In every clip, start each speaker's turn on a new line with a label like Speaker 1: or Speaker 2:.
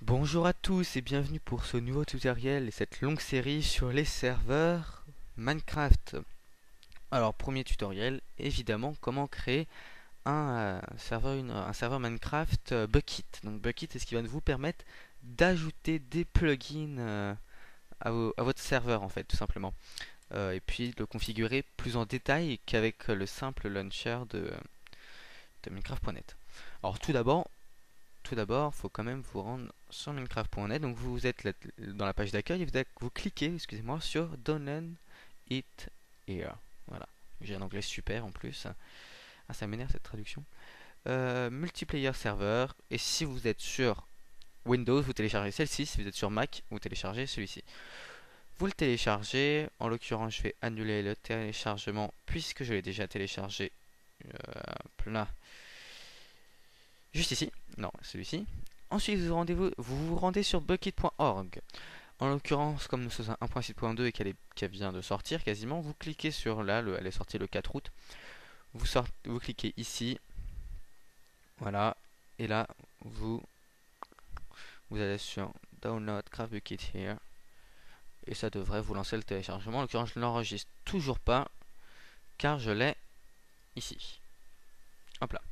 Speaker 1: Bonjour à tous et bienvenue pour ce nouveau tutoriel et cette longue série sur les serveurs Minecraft. Alors premier tutoriel, évidemment comment créer un serveur Minecraft Bukkit. Donc Bukkit c'est ce qui va vous permettre d'ajouter des plugins à votre serveur en fait tout simplement. Et puis de le configurer plus en détail qu'avec le simple launcher de Minecraft.net. Alors tout d'abord, il faut quand même vous rendre sur Minecraft.net. Donc vous êtes dans la page d'accueil et vous cliquez, excusez-moi, sur Download It Here. Voilà. J'ai un anglais super en plus. Ah, ça m'énerve cette traduction. Multiplayer serveur. Et si vous êtes sur Windows, vous téléchargez celle-ci. Si vous êtes sur Mac, vous téléchargez celui-ci. Vous le téléchargez. En l'occurrence, je vais annuler le téléchargement puisque je l'ai déjà téléchargé. Là. Juste ici. Non, celui-ci. Ensuite, vous rendez sur bukkit.org. En l'occurrence, comme nous sommes à 1.6.2 et qu'elle vient de sortir quasiment, vous cliquez sur là, elle est sortie le 4 août. Vous cliquez ici. Voilà. Et là, vous allez sur Download Craft Bukkit Here. Et ça devrait vous lancer le téléchargement. En l'occurrence, je ne l'enregistre toujours pas car je l'ai ici. Hop là.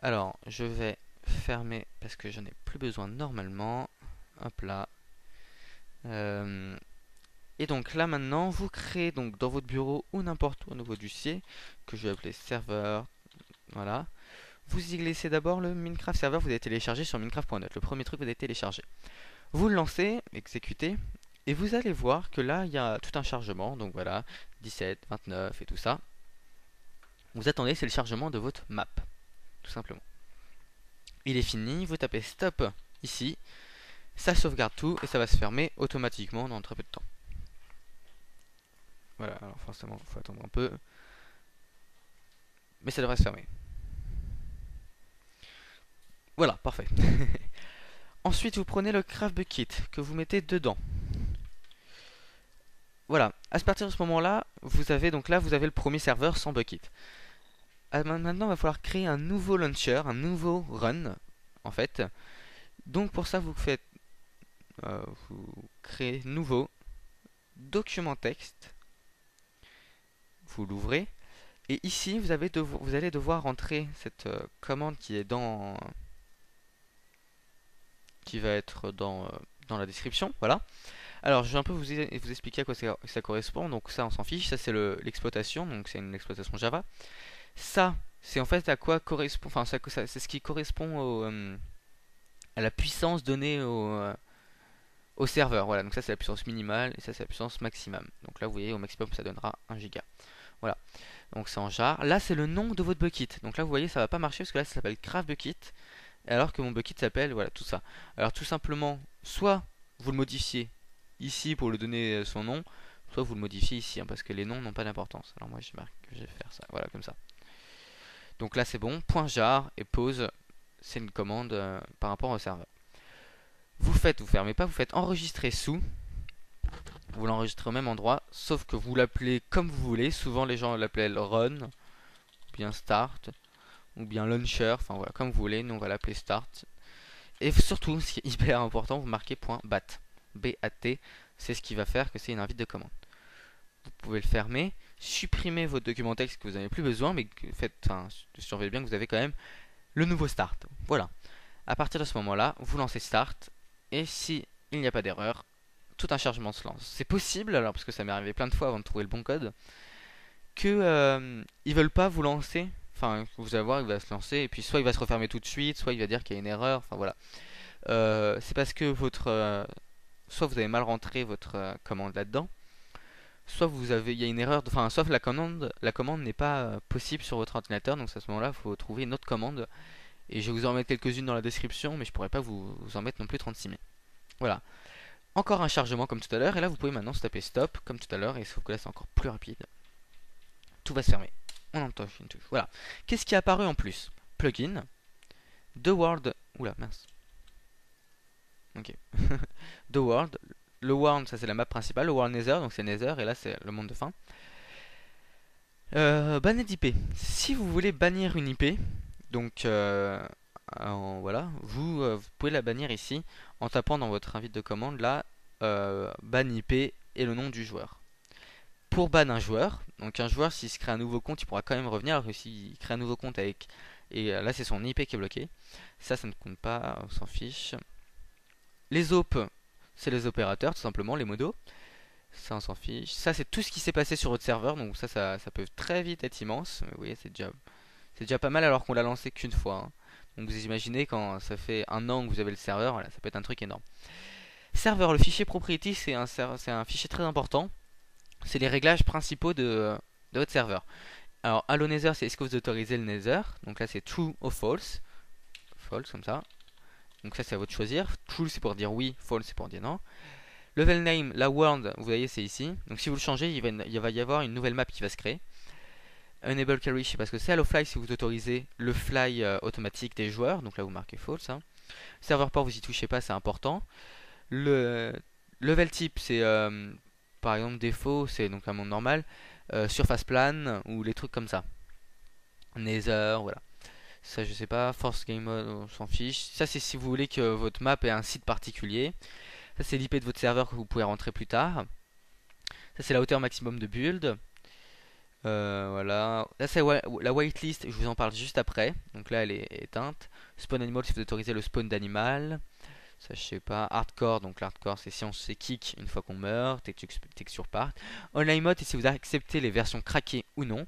Speaker 1: Alors, je vais fermer parce que j'en ai plus besoin normalement. Hop là. Et donc là maintenant, vous créez donc dans votre bureau ou n'importe où un nouveau dossier que je vais appeler serveur. Voilà. Vous y glissez d'abord le Minecraft serveur que vous avez téléchargé sur Minecraft.net. Le premier truc que vous avez téléchargé. Vous le lancez, exécutez, et vous allez voir que là il y a tout un chargement. Donc voilà, 17, 29 et tout ça. Vous attendez, c'est le chargement de votre map, tout simplement. Il est fini, vous tapez stop ici, ça sauvegarde tout et ça va se fermer automatiquement dans très peu de temps. Voilà, alors forcément, il faut attendre un peu. Mais ça devrait se fermer. Voilà, parfait. Ensuite, vous prenez le Craft Bukkit que vous mettez dedans. Voilà, à partir de ce moment-là, vous avez le premier serveur sans Bukkit. Maintenant, il va falloir créer un nouveau launcher, un nouveau run, en fait. Donc pour ça, vous créez nouveau document texte. Vous l'ouvrez. Et ici, vous allez devoir rentrer cette commande qui va être dans la description. Voilà. Alors, je vais un peu vous expliquer à quoi ça correspond. Donc ça, on s'en fiche. Ça, c'est l'exploitation. Donc c'est une exploitation Java. Ça, c'est en fait à quoi correspond. Enfin, c'est ce qui correspond à la puissance donnée au serveur. Voilà. Donc ça, c'est la puissance minimale et ça, c'est la puissance maximum. Donc là, vous voyez, au maximum, ça donnera 1 giga. Voilà. Donc c'est en jar. Là, c'est le nom de votre bukkit. Donc là, vous voyez, ça va pas marcher parce que là, ça s'appelle Craft Bukkit. Alors que mon bukkit s'appelle, voilà, tout ça. Alors tout simplement, soit vous le modifiez ici pour lui donner son nom, soit vous le modifiez ici, hein, parce que les noms n'ont pas d'importance. Alors moi, je vais faire ça, voilà, comme ça. Donc là, c'est bon. Point jar et pause, c'est une commande par rapport au serveur. Vous fermez pas, vous faites enregistrer sous. Vous l'enregistrez au même endroit, sauf que vous l'appelez comme vous voulez. Souvent, les gens l'appellent run, ou bien start, ou bien launcher, enfin voilà, comme vous voulez. Nous, on va l'appeler start. Et surtout, ce qui est hyper important, vous marquez .bat. B-A-T, c'est ce qui va faire que c'est une invite de commande. Vous pouvez le fermer, supprimer votre document texte que vous n'avez plus besoin, mais surveillez bien que vous avez quand même le nouveau start. Voilà. À partir de ce moment-là, vous lancez start, et si il n'y a pas d'erreur, tout un chargement se lance. C'est possible, alors parce que ça m'est arrivé plein de fois avant de trouver le bon code, que ils veulent pas vous lancer. Enfin, vous allez voir, il va se lancer, et puis soit il va se refermer tout de suite, soit il va dire qu'il y a une erreur. Enfin voilà. C'est parce que soit vous avez mal rentré votre commande là-dedans, soit il y a une erreur, enfin, sauf la commande n'est pas possible sur votre ordinateur, donc à ce moment-là, il faut trouver une autre commande. Et je vais vous en mettre quelques-unes dans la description, mais je pourrais pas vous en mettre non plus 36 000. Voilà. Encore un chargement comme tout à l'heure, et là vous pouvez maintenant se taper stop comme tout à l'heure, et sauf que là c'est encore plus rapide. Tout va se fermer. On entend une touche. Voilà. Qu'est-ce qui est apparu en plus? Plugin. The World. Oula, mince. Ok. The World. Le World, ça c'est la map principale. Le World Nether, donc c'est Nether, et là c'est le monde de fin. Banner d'IP. Si vous voulez bannir une IP, donc voilà, vous pouvez la bannir ici en tapant dans votre invite de commande là ban IP et le nom du joueur. Pour ban un joueur, donc un joueur s'il se crée un nouveau compte il pourra quand même revenir, alors que s'il crée un nouveau compte avec là c'est son IP qui est bloqué, ça ne compte pas, on s'en fiche. Les op c'est les opérateurs tout simplement, les modos, ça on s'en fiche. Ça c'est tout ce qui s'est passé sur votre serveur, donc ça peut très vite être immense, mais vous voyez c'est déjà pas mal alors qu'on l'a lancé qu'une fois, hein. Donc vous imaginez quand ça fait un an que vous avez le serveur, voilà, ça peut être un truc énorme. Serveur, le fichier propriété c'est un fichier très important. C'est les réglages principaux de votre serveur. Alors Allo Nether c'est est-ce que vous autorisez le Nether. Donc là c'est true ou false. False comme ça. Donc ça c'est à vous de choisir. True c'est pour dire oui, false c'est pour dire non. Level name, la world, vous voyez c'est ici. Donc si vous le changez, il va y avoir une nouvelle map qui va se créer. Enable carry, je sais pas ce que c'est. Allo fly, si vous autorisez le fly automatique des joueurs. Donc là vous marquez false, hein. Serveur port, vous y touchez pas, c'est important. Le level type, c'est par exemple défaut, c'est donc un monde normal. Surface plan ou les trucs comme ça. Nether, voilà. Ça je sais pas. Force game mode, on s'en fiche. Ça c'est si vous voulez que votre map ait un site particulier. Ça c'est l'IP de votre serveur que vous pouvez rentrer plus tard. Ça c'est la hauteur maximum de build. Voilà. Là c'est la waitlist, je vous en parle juste après. Donc là elle est éteinte. Spawn animal si vous autorisez le spawn d'animal. Ça je sais pas. Hardcore, donc l'hardcore c'est si on se kick une fois qu'on meurt. Texture part. Online mode et si vous acceptez les versions craquées ou non.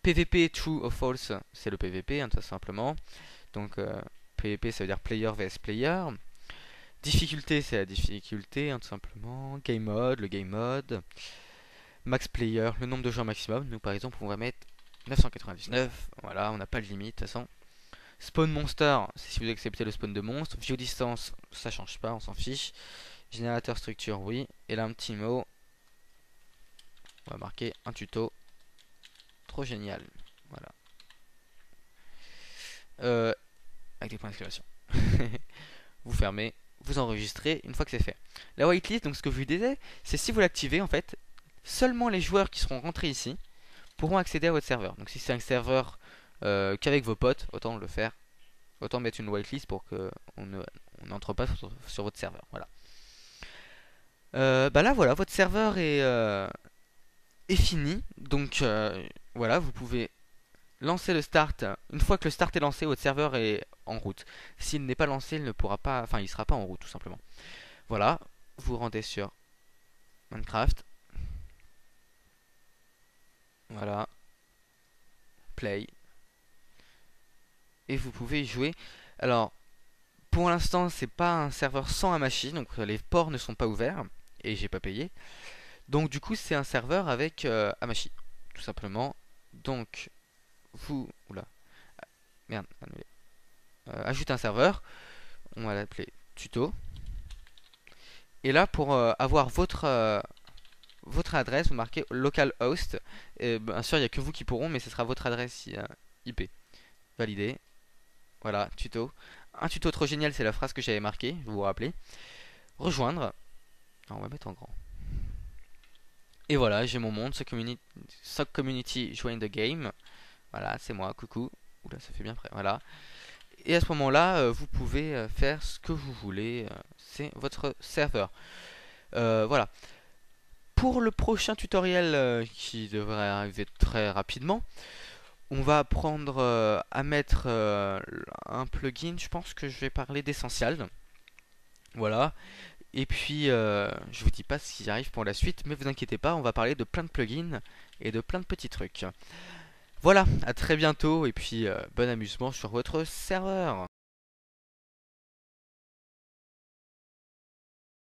Speaker 1: PVP true ou false c'est le PVP hein, tout simplement. Donc PVP ça veut dire player vs player. Difficulté c'est la difficulté hein, tout simplement. Game mode, le game mode. Max player, le nombre de joueurs maximum. Nous par exemple on va mettre 999. Voilà, on n'a pas de limite de toute façon. Spawn monster, c'est si vous acceptez le spawn de monstre. View distance, ça change pas, on s'en fiche. Générateur structure, oui. Et là un petit mot. On va marquer un tuto. Trop génial. Voilà. Avec des points d'exclamation. Vous fermez, vous enregistrez une fois que c'est fait. La whitelist, donc ce que je vous disais, c'est si vous l'activez en fait, seulement les joueurs qui seront rentrés ici pourront accéder à votre serveur. Donc si c'est un serveur qu'avec vos potes, autant le faire. Autant mettre une whitelist pour que on n'entre pas sur votre serveur. Voilà. Bah là voilà, votre serveur est fini. Donc voilà, vous pouvez lancer le start. Une fois que le start est lancé, votre serveur est en route. S'il n'est pas lancé, il ne pourra pas, enfin il sera pas en route tout simplement. Voilà, vous rendez sur Minecraft. Voilà, play. Et vous pouvez y jouer. Alors, pour l'instant, c'est pas un serveur sans Hamachi, donc les ports ne sont pas ouverts et j'ai pas payé. Donc du coup, c'est un serveur avec Hamachi, tout simplement. Donc vous, oula, merde, annulé. Ajoute un serveur, on va l'appeler tuto. Et là, pour avoir votre adresse, vous marquez localhost. Et bien sûr, il n'y a que vous qui pourront, mais ce sera votre adresse IP. Validé. Voilà, tuto. Un tuto trop génial, c'est la phrase que j'avais marquée, vous vous rappelez. Rejoindre. Alors, on va mettre en grand. Et voilà, j'ai mon monde, Sock Community Join the Game. Voilà, c'est moi, coucou. Oula, ça fait bien près, voilà. Et à ce moment-là, vous pouvez faire ce que vous voulez. C'est votre serveur. Voilà. Pour le prochain tutoriel qui devrait arriver très rapidement, on va apprendre à mettre un plugin. Je pense que je vais parler d'Essential. Voilà. Et puis, je vous dis pas ce qui arrive pour la suite, mais vous inquiétez pas, on va parler de plein de plugins et de plein de petits trucs. Voilà, à très bientôt et puis bon amusement sur votre serveur.